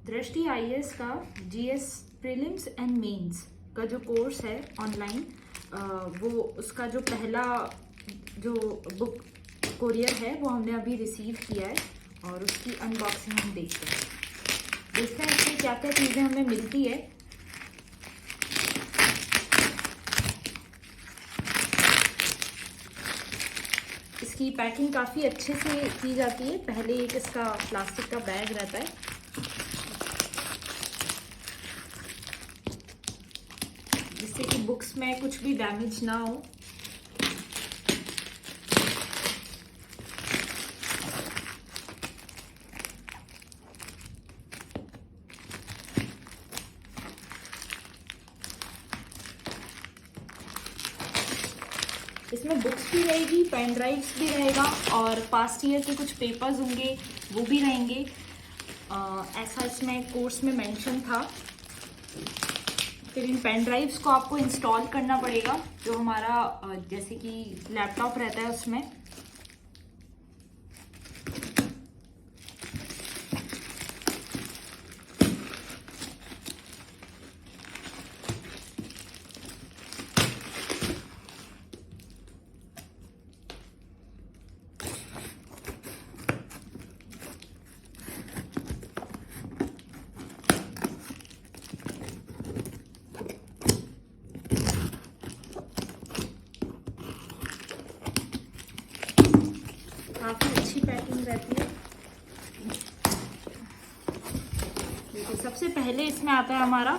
दृष्टि आईएएस का GS prelims and mains का जो कोर्स है ऑनलाइन, वो उसका जो पहला जो बुक कोरियर है वो हमने अभी रिसीव किया है और उसकी अनबॉक्सिंग हम देखते हैं इसमें क्या क्या चीज़ें हमें मिलती है। इसकी पैकिंग काफ़ी अच्छे से की जाती है। पहले एक इसका प्लास्टिक का बैग रहता है, जिससे कि बुक्स में कुछ भी डैमेज ना हो। इसमें बुक्स भी रहेगी, पेन ड्राइव्स भी रहेगा और पास्ट ईयर के कुछ पेपर्स होंगे वो भी रहेंगे। ऐसा इसमें कोर्स में मेंशन था। फिर इन पेन ड्राइव्स को आपको इंस्टॉल करना पड़ेगा, जो हमारा जैसे कि लैपटॉप रहता है उसमें। काफ़ी अच्छी पैकिंग रहती है। देखिए, सबसे पहले इसमें आता है हमारा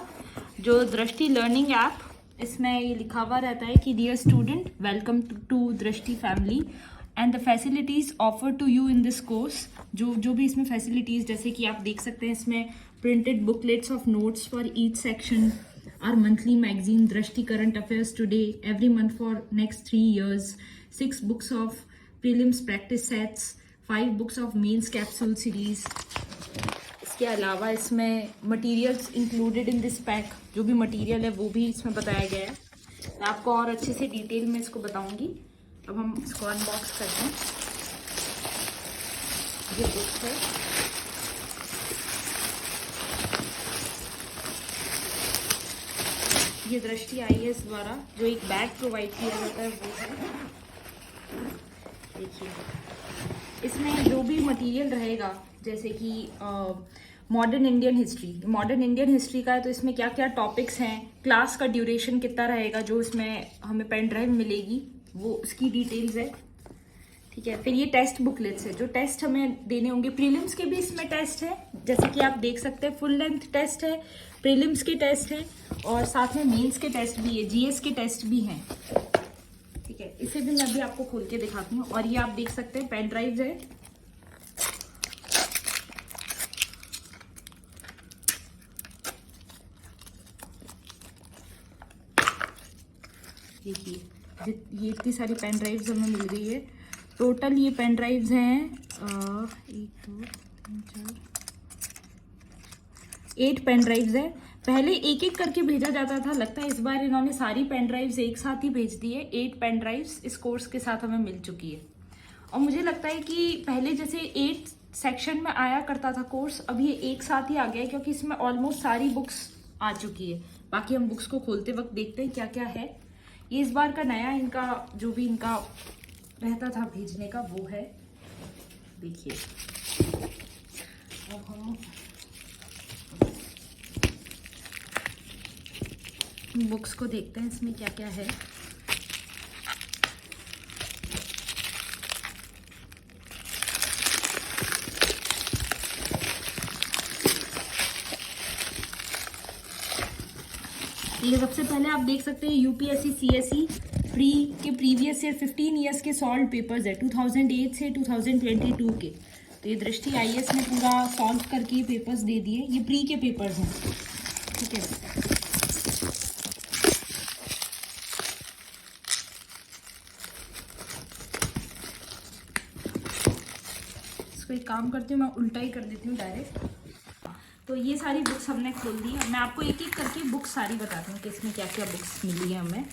जो दृष्टि लर्निंग ऐप। इसमें ये लिखा हुआ रहता है कि dear student, welcome to Drishti family and the facilities offer to you in this course. जो भी इसमें फैसिलिटीज़, जैसे कि आप देख सकते हैं, इसमें printed booklets of notes for each section, or monthly magazine Drishti current affairs today every month for next 3 years, 6 books of prelims practice sets, 5 books of mains capsule series। इसके अलावा इसमें materials included in this pack, जो भी material है वो भी इसमें बताया गया है। मैं आपको और अच्छे से डिटेल में इसको बताऊंगी। अब हम इसको अनबॉक्स करते हैं। ये बुक है, ये दृष्टि आईएएस द्वारा जो एक बैग प्रोवाइड किया जाता है वो है। देखिए, इसमें जो भी मटेरियल रहेगा, जैसे कि मॉडर्न इंडियन हिस्ट्री का है, तो इसमें क्या क्या टॉपिक्स हैं, क्लास का ड्यूरेशन कितना रहेगा, जो इसमें हमें पेन ड्राइव मिलेगी वो उसकी डिटेल्स है। ठीक है। फिर ये टेस्ट बुकलेट्स है, जो टेस्ट हमें देने होंगे। प्रीलिम्स के भी इसमें टेस्ट है, जैसे कि आप देख सकते हैं, फुल लेंथ टेस्ट है, प्रीलिम्स के टेस्ट है और साथ में मेंस के टेस्ट भी है, जीएस के टेस्ट भी हैं। ठीक है, इसे भी मैं भी आपको खोल के दिखाती हूँ। और ये आप देख सकते हैं पेन ड्राइव है। देखिए, ये इतनी सारी पेन ड्राइव्स हमें मिल गई है। टोटल ये पेन ड्राइव्स हैं 1 2 3 4 8 पेन ड्राइव्स है। पहले एक एक करके भेजा जाता था, लगता है इस बार इन्होंने सारी पेन ड्राइव्स एक साथ ही भेज दी है। 8 पेन ड्राइव्स इस कोर्स के साथ हमें मिल चुकी है। और मुझे लगता है कि पहले जैसे 8 सेक्शन में आया करता था कोर्स, अब ये एक साथ ही आ गया है, क्योंकि इसमें ऑलमोस्ट सारी बुक्स आ चुकी है। बाकी हम बुक्स को खोलते वक्त देखते हैं क्या क्या है। ये इस बार का नया इनका जो भी इनका रहता था भेजने का वो है। देखिए, अब हम बुक्स को देखते हैं इसमें क्या क्या है। ये सबसे पहले आप देख सकते हैं यूपीएससी सीएसई प्री के प्रीवियस ईयर 15 ईयर्स के सॉल्व पेपर्स है 2008 से 2022 के। तो ये दृष्टि आईएएस ने पूरा सॉल्व करके पेपर्स दे दिए। ये प्री के पेपर्स हैं। ठीक है, इसको एक काम करती हूँ, मैं उल्टा ही कर देती हूँ डायरेक्ट। तो ये सारी बुक्स हमने खोल दी। मैं आपको एक एक करके बुक्स सारी बताती हूँ कि इसमें क्या क्या बुक्स मिली है हमें।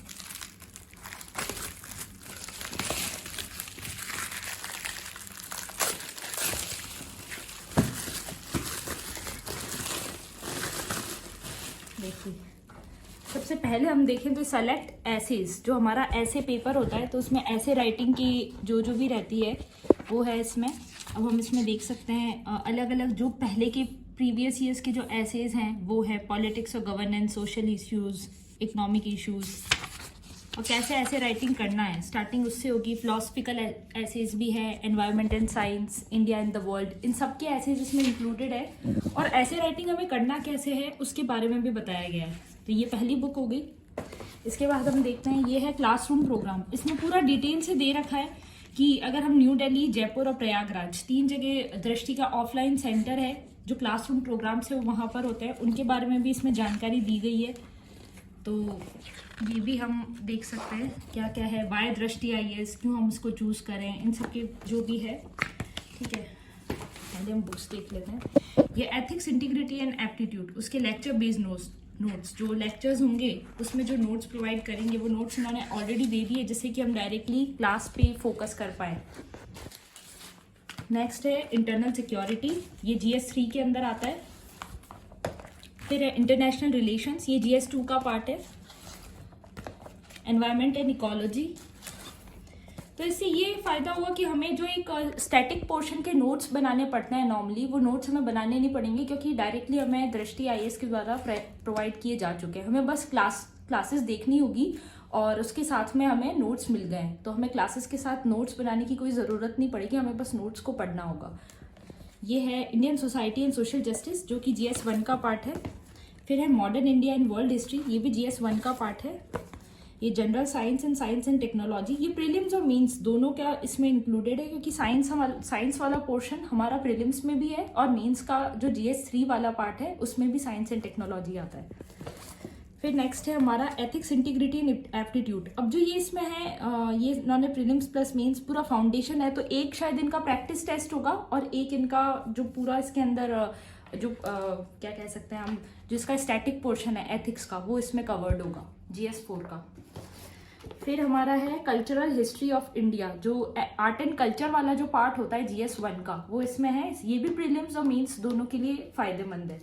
देखिए सबसे पहले हम देखें तो सेलेक्ट एसेज, जो हमारा ऐसे पेपर होता है तो उसमें ऐसे राइटिंग की जो भी रहती है वो है इसमें। अब हम इसमें देख सकते हैं अलग अलग जो पहले के प्रीवियस ईयर्स के जो एसेज हैं वो है पॉलिटिक्स और governance, social issues, economic issues, और कैसे ऐसे राइटिंग करना है। स्टार्टिंग उससे होगी। फिलोसफिकल एसेज भी है, environment and science, India in the world, इन सब के एसेज इसमें इंक्लूडेड है। और ऐसे राइटिंग हमें करना कैसे है उसके बारे में भी बताया गया है। तो ये पहली बुक हो गई। इसके बाद हम देखते हैं ये है क्लासरूम प्रोग्राम। इसमें पूरा डिटेल से दे रखा है कि अगर हम न्यू दिल्ली, जयपुर और प्रयागराज 3 जगह दृष्टि का ऑफलाइन सेंटर है जो क्लासरूम प्रोग्राम से वहाँ पर होता है, उनके बारे में भी इसमें जानकारी दी गई है। तो ये भी हम देख सकते हैं क्या क्या है, वाई दृष्टि IAS, क्यों हम इसको चूज़ करें, इन सब के जो भी है। ठीक है, पहले हम बुक्स देख लेते हैं। ये एथिक्स, इंटीग्रिटी एंड एप्टीट्यूड, उसके लेक्चर बेस्ड नोट्स जो लेक्चर्स होंगे उसमें जो नोट्स प्रोवाइड करेंगे वो नोट्स उन्होंने ऑलरेडी दे दिए, जिससे कि हम डायरेक्टली क्लास पे फोकस कर पाए। नेक्स्ट है इंटरनल सिक्योरिटी, ये GS3 के अंदर आता है। फिर है इंटरनेशनल रिलेशंस, ये GS2 का पार्ट है। एनवायरनमेंट एंड इकोलॉजी, तो इससे ये फ़ायदा हुआ कि हमें जो एक स्टैटिक पोर्शन के नोट्स बनाने पड़ते हैं नॉर्मली, वो नोट्स हमें बनाने नहीं पड़ेंगे क्योंकि डायरेक्टली हमें दृष्टि IAS के द्वारा प्रोवाइड किए जा चुके हैं। हमें बस क्लासेस देखनी होगी और उसके साथ में हमें नोट्स मिल गए हैं, तो हमें क्लासेस के साथ नोट्स बनाने की कोई ज़रूरत नहीं पड़ेगी, हमें बस नोट्स को पढ़ना होगा। ये है Indian society and social justice, जो कि GS1 का पार्ट है। फिर है modern India and world history, ये भी GS1 का पार्ट है। ये जनरल साइंस एंड टेक्नोलॉजी, ये प्रीलिम्स और मेंस दोनों का इसमें इंक्लूडेड है क्योंकि साइंस वाला पोर्शन हमारा प्रीलिम्स में भी है और मेंस का जो GS3 वाला पार्ट है उसमें भी साइंस एंड टेक्नोलॉजी आता है। फिर नेक्स्ट है हमारा एथिक्स, इंटीग्रिटी एंड एप्टीट्यूड। अब जो ये इसमें है ये इन्होंने प्रीलिम्स प्लस मेंस पूरा फाउंडेशन है, तो एक शायद इनका प्रैक्टिस टेस्ट होगा और एक इनका जो पूरा इसके अंदर जो क्या कह सकते हैं हम, जो इसका स्टैटिक पोर्शन है एथिक्स का, वो इसमें कवर्ड होगा GS4 का। फिर हमारा है कल्चरल हिस्ट्री ऑफ इंडिया, जो आर्ट एंड कल्चर वाला जो पार्ट होता है GS1 का, वो इसमें है। ये भी प्रीलिम्स और मेंस दोनों के लिए फायदेमंद है।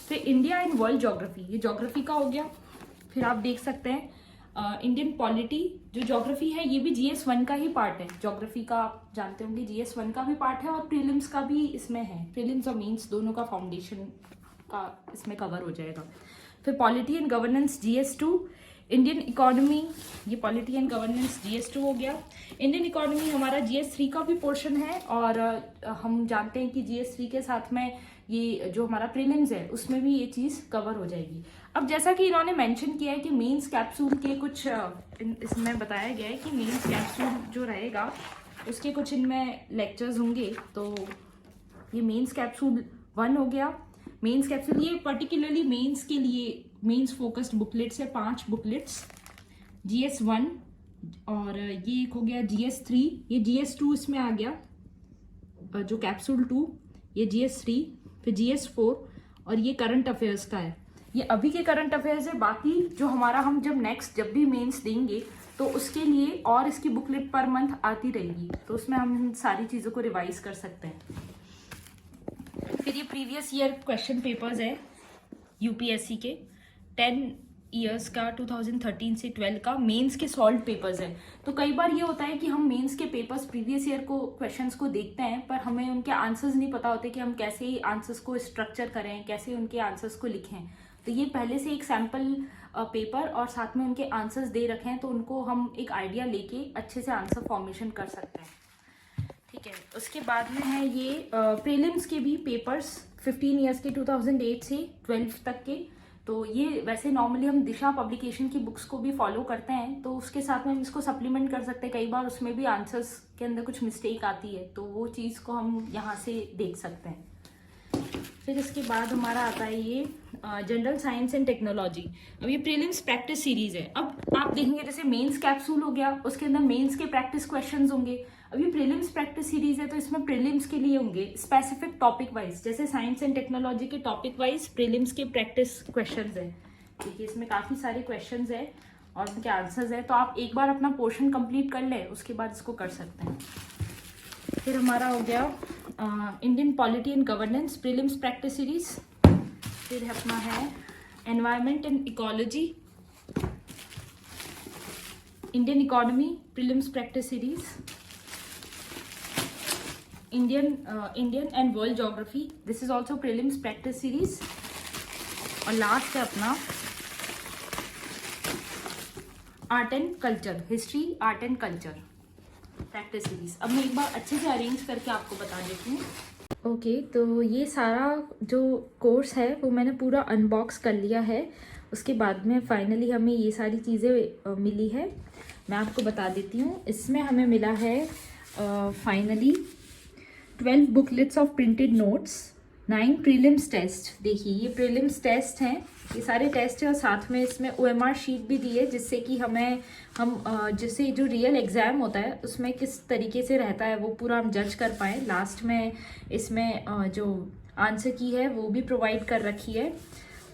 फिर इंडिया एंड वर्ल्ड ज्योग्राफी, ये ज्योग्राफी का हो गया। फिर आप देख सकते हैं इंडियन पॉलिटी, जो ज्योग्राफी है ये भी GS1 का ही पार्ट है। ज्योग्राफी का आप जानते होंगे GS1 का भी पार्ट है और प्रीलिम्स का भी इसमें है। प्रीलिम्स और मेंस दोनों का फाउंडेशन का इसमें कवर हो जाएगा। फिर polity and governance GS2, Indian economy, ये पॉलिटी एंड गवर्नेंस GS2 हो गया। इंडियन इकोनॉमी हमारा GS3 का भी पोर्शन है और हम जानते हैं कि GS3 के साथ में ये जो हमारा प्रीलिम्स है उसमें भी ये चीज़ कवर हो जाएगी। अब जैसा कि इन्होंने मेंशन किया है कि मेंस कैप्सूल के कुछ इसमें बताया गया है कि मेंस कैप्सूल जो रहेगा उसके कुछ इनमें लेक्चर्स होंगे। तो ये मेंस कैप्सूल 1 हो गया। मेंस कैप्सूल ये पर्टिकुलरली मेंस के लिए मेंस फोकस्ड बुकलेट्स है, 5 बुकलेट्स GS1, और ये एक हो गया GS3, ये GS2 इसमें आ गया जो कैप्सूल 2, ये GS3, फिर GS4, और ये करंट अफेयर्स का है। ये अभी के करंट अफेयर्स है। बाकी जो हमारा हम जब भी मेंस देंगे तो उसके लिए और इसकी बुकलेट पर मंथ आती रहेगी, तो उसमें हम सारी चीज़ों को रिवाइज कर सकते हैं। फिर ये प्रीवियस ईयर क्वेश्चन पेपर्स है UPSC के 10 ईयर्स का 2013 से 12 का मेंस के सॉल्व पेपर्स है। तो कई बार ये होता है कि हम मेंस के पेपर्स प्रीवियस ईयर को क्वेश्चंस को देखते हैं पर हमें उनके आंसर्स नहीं पता होते कि हम कैसे आंसर्स को स्ट्रक्चर करें, कैसे उनके आंसर्स को लिखें। तो ये पहले से एक सैम्पल पेपर और साथ में उनके आंसर्स दे रखे हैं, तो उनको हम एक आइडिया लेके अच्छे से आंसर फॉर्मेशन कर सकते हैं। ठीक है, उसके बाद में है ये प्रीलिम्स के भी पेपर्स 15 ईयर्स के 2008 से 12 तक के। तो ये वैसे नॉर्मली हम दिशा पब्लिकेशन की बुक्स को भी फॉलो करते हैं, तो उसके साथ में हम इसको सप्लीमेंट कर सकते हैं। कई बार उसमें भी आंसर्स के अंदर कुछ मिस्टेक आती है, तो वो चीज़ को हम यहाँ से देख सकते हैं। फिर इसके बाद हमारा आता है ये जनरल साइंस एंड टेक्नोलॉजी। अब ये प्रीलिम्स प्रैक्टिस सीरीज है। अब आप देखेंगे जैसे मेंस कैप्सूल हो गया, उसके अंदर मेंस के प्रैक्टिस क्वेश्चंस होंगे। अब ये प्रीलिम्स प्रैक्टिस सीरीज है तो इसमें प्रीलिम्स के लिए होंगे स्पेसिफिक टॉपिक वाइज, जैसे साइंस एंड टेक्नोलॉजी के टॉपिक वाइज प्रीलिम्स के प्रैक्टिस क्वेश्चंस है। देखिए इसमें काफ़ी सारे क्वेश्चंस है और उनके आंसर्स है, तो आप एक बार अपना पोर्शन कंप्लीट कर लें, उसके बाद इसको कर सकते हैं। फिर हमारा हो गया Indian polity and governance prelims practice series. फिर अपना है environment and ecology, Indian economy prelims practice series, Indian and world geography, this is also prelims practice series. और लास्ट है अपना art and culture, history art and culture practice series. अब मैं एक बार अच्छे से अरेंज करके आपको बता देती हूँ। ओके, तो ये सारा जो कोर्स है वो मैंने पूरा अनबॉक्स कर लिया है। उसके बाद में फाइनली हमें ये सारी चीज़ें मिली है, मैं आपको बता देती हूँ। इसमें हमें मिला है finally 12 booklets of printed notes, 9 prelims test. देखिए ये प्रीलिम्स टेस्ट हैं, ये सारे टेस्ट हैं, और साथ में इसमें OMR शीट भी दी है, जिससे कि हम जिससे जो रियल एग्ज़ाम होता है उसमें किस तरीके से रहता है वो पूरा हम जज कर पाएँ। लास्ट में इसमें जो आंसर की है वो भी प्रोवाइड कर रखी है।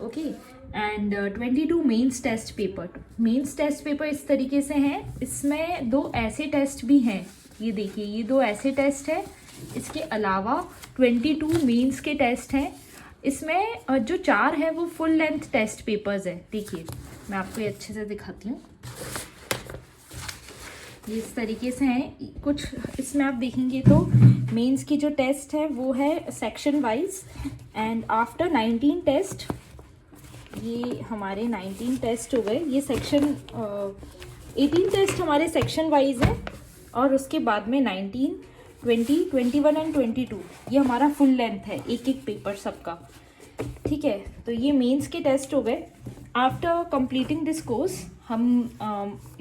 Okay, and 22 mains test paper. Mains test paper इस तरीके से हैं, इसमें 2 ऐसे टेस्ट भी हैं, ये देखिए ये 2 ऐसे टेस्ट हैं। इसके अलावा 22 मेंस के टेस्ट हैं। इसमें जो 4 है वो फुल लेंथ टेस्ट पेपर्स है। देखिए मैं आपको ये अच्छे से दिखाती हूँ, ये इस तरीके से हैं कुछ। इसमें आप देखेंगे तो मेंस की जो टेस्ट है वो है section wise, and after 19 test, ये हमारे 19 टेस्ट हो गए। ये सेक्शन 18 टेस्ट हमारे सेक्शन वाइज हैं, और उसके बाद में 19, 20, 21 एंड 22 ये हमारा फुल लेंथ है, एक एक पेपर सबका। ठीक है, तो ये मेंस के टेस्ट हो गए। आफ्टर कंप्लीटिंग दिस कोर्स हम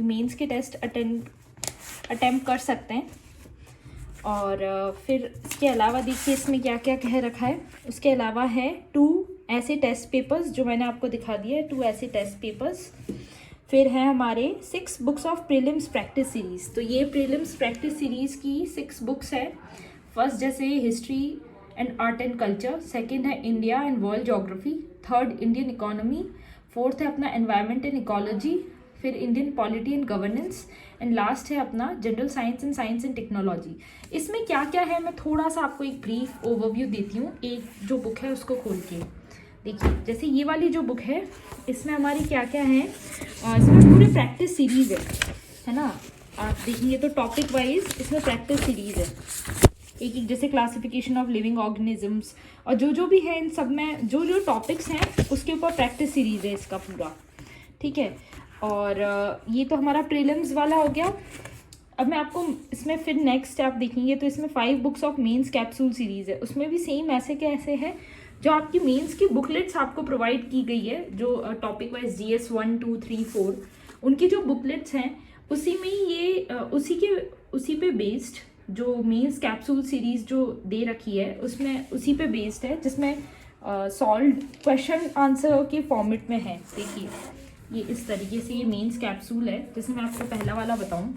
मेंस के टेस्ट अटेम्प्ट कर सकते हैं। और फिर इसके अलावा देखिए इसमें क्या क्या कह रखा है। उसके अलावा है 2 ऐसे टेस्ट पेपर्स जो मैंने आपको दिखा दिया है, 2 ऐसे टेस्ट पेपर्स। फिर है हमारे 6 books of prelims practice series. तो ये प्रीलिम्स प्रैक्टिस सीरीज़ की 6 बुक्स है। फर्स्ट जैसे history and art and culture, second है India and world geography, third Indian economy, fourth है अपना एनवायरनमेंट एंड इकोलॉजी, फिर Indian polity and governance, and last है अपना जनरल साइंस एंड टेक्नोलॉजी। इसमें क्या क्या है मैं थोड़ा सा आपको एक ब्रीफ ओवरव्यू देती हूँ। एक जो बुक है उसको खोल के देखिए, जैसे ये वाली जो बुक है इसमें हमारी क्या क्या है, इसमें पूरी प्रैक्टिस सीरीज़ है ना। आप देखेंगे तो टॉपिक वाइज इसमें प्रैक्टिस सीरीज़ है, एक एक जैसे क्लासिफिकेशन ऑफ लिविंग ऑर्गेनिजम्स, और जो भी है इन सब में जो टॉपिक्स हैं उसके ऊपर प्रैक्टिस सीरीज़ है इसका पूरा। ठीक है, और ये तो हमारा प्रीलिम्स वाला हो गया। अब मैं आपको इसमें फिर नेक्स्ट आप देखेंगे तो इसमें 5 books of mains capsule series है। उसमें भी सेम ऐसे के ऐसे है जो आपकी मेंस की बुकलेट्स आपको प्रोवाइड की गई है, जो टॉपिक वाइज GS 1, 2, 3, 4 उनकी जो बुकलेट्स हैं उसी में ये उसी पे बेस्ड जो मेंस कैप्सूल सीरीज़ जो दे रखी है उसमें उसी पे बेस्ड है, जिसमें सॉल्व क्वेश्चन आंसर के फॉर्मेट में है। देखिए ये इस तरीके से ये मेंस कैप्सूल है। जैसे मैं आपको पहला वाला बताऊं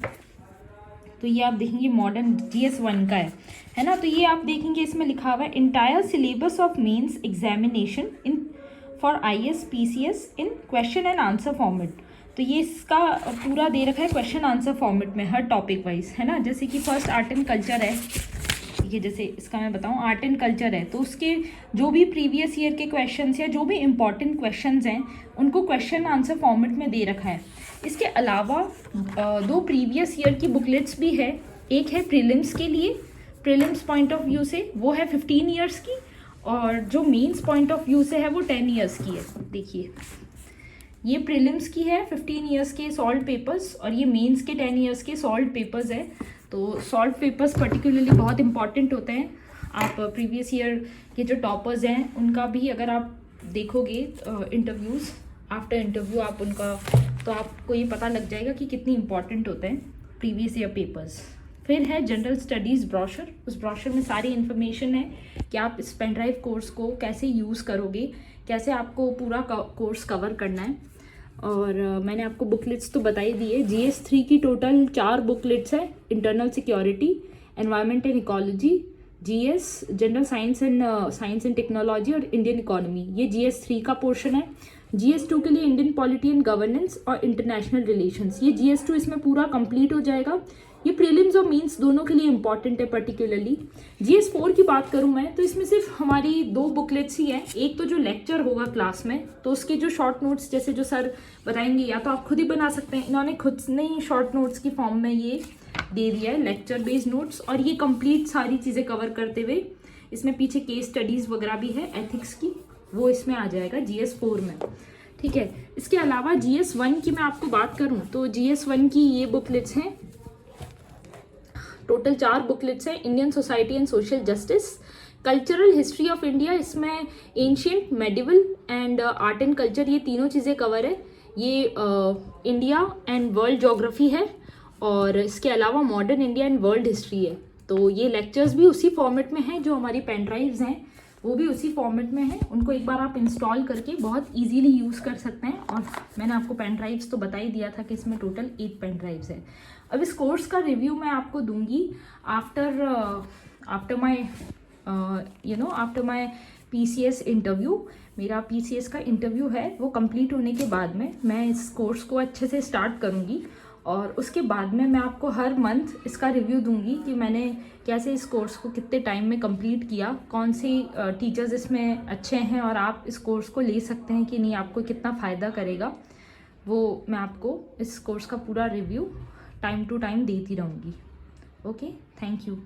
तो ये आप देखेंगे मॉडर्न GS 1 का है ना। तो ये आप देखेंगे इसमें लिखा हुआ है entire syllabus of mains examination in for IS PCS in question and answer format. तो ये इसका पूरा दे रखा है क्वेश्चन आंसर फॉर्मेट में हर टॉपिक वाइज, है ना। जैसे कि फर्स्ट आर्ट एंड कल्चर है, ये जैसे इसका मैं बताऊं आर्ट एंड कल्चर है तो उसके जो भी प्रीवियस ईयर के क्वेश्चंस या जो भी इम्पॉर्टेंट क्वेश्चंस हैं उनको क्वेश्चन आंसर फॉर्मेट में दे रखा है। इसके अलावा 2 प्रीवियस ईयर की बुकलेट्स भी है। एक है प्रीलिम्स के लिए, प्रीलिम्स पॉइंट ऑफ व्यू से वो है 15 ईयर्स की, और जो मेंस पॉइंट ऑफ व्यू से है वो 10 ईयर्स की है। देखिए ये प्रीलिम्स की है 15 ईयर्स के सॉल्व पेपर्स, और ये मेंस के 10 ईयर्स के सॉल्व पेपर्स है। तो सॉल्व पेपर्स पर्टिकुलरली बहुत इंपॉर्टेंट होते हैं। आप प्रीवियस ईयर के जो टॉपर्स हैं उनका भी अगर आप देखोगे इंटरव्यूज़, आफ्टर इंटरव्यू आप उनका, तो आपको ये पता लग जाएगा कि कितनी इंपॉर्टेंट होते हैं प्रीवियस ईयर पेपर्स। फिर है जनरल स्टडीज़ ब्रोशर। उस ब्रोशर में सारी इन्फॉर्मेशन है कि आप इस पेन ड्राइव कोर्स को कैसे यूज़ करोगे, कैसे आपको पूरा कोर्स कवर करना है। और मैंने आपको बुकलेट्स तो बता ही दी है। GS 3 की टोटल 4 बुकलेट्स है, internal security, environment and ecology, GS general science and technology और इंडियन इकोनॉमी, ये GS 3 का पोर्शन है। GS 2 के लिए इंडियन पॉलिटी एंड गवर्नेंस और इंटरनेशनल रिलेशंस, ये GS 2 इसमें पूरा कंप्लीट हो जाएगा। ये प्रीलिम्स और मेंस दोनों के लिए इंपॉर्टेंट है पर्टिकुलरली। GS4 की बात करूं मैं तो इसमें सिर्फ हमारी 2 बुकलेट्स ही हैं। एक तो जो लेक्चर होगा क्लास में, तो उसके जो शॉर्ट नोट्स जैसे जो सर बताएंगे या तो आप खुद ही बना सकते हैं, इन्होंने खुद ने ही शॉर्ट नोट्स की फॉर्म में ये दे दिया है, लेक्चर बेस्ड नोट्स। और ये कंप्लीट सारी चीज़ें कवर करते हुए इसमें पीछे केस स्टडीज़ वगैरह भी है एथिक्स की, वो इसमें आ जाएगा GS4 में। ठीक है, इसके अलावा GS1 की मैं आपको बात करूं तो GS1 की ये बुकलेट्स हैं, टोटल 4 बुकलेट्स हैं। Indian society and social justice, cultural history of India, इसमें ancient, medieval and art and culture, ये तीनों चीज़ें कवर है। ये इंडिया एंड वर्ल्ड ज्योग्राफी है, और इसके अलावा modern India and world history है। तो ये लेक्चर्स भी उसी फॉर्मेट में हैं, जो हमारी पेन ड्राइव्स हैं वो भी उसी फॉर्मेट में है। उनको एक बार आप इंस्टॉल करके बहुत इजीली यूज़ कर सकते हैं। और मैंने आपको पेन ड्राइव्स तो बता ही दिया था कि इसमें टोटल 8 पेन ड्राइव्स है। अब इस कोर्स का रिव्यू मैं आपको दूंगी आफ्टर माय PCS इंटरव्यू। मेरा PCS का इंटरव्यू है, वो कंप्लीट होने के बाद में मैं इस कोर्स को अच्छे से स्टार्ट करूँगी, और उसके बाद में मैं आपको हर मंथ इसका रिव्यू दूंगी कि मैंने कैसे इस कोर्स को कितने टाइम में कंप्लीट किया, कौन से टीचर्स इसमें अच्छे हैं और आप इस कोर्स को ले सकते हैं कि नहीं, आपको कितना फ़ायदा करेगा, वो मैं आपको इस कोर्स का पूरा रिव्यू टाइम टू टाइम देती रहूँगी। Okay, thank you.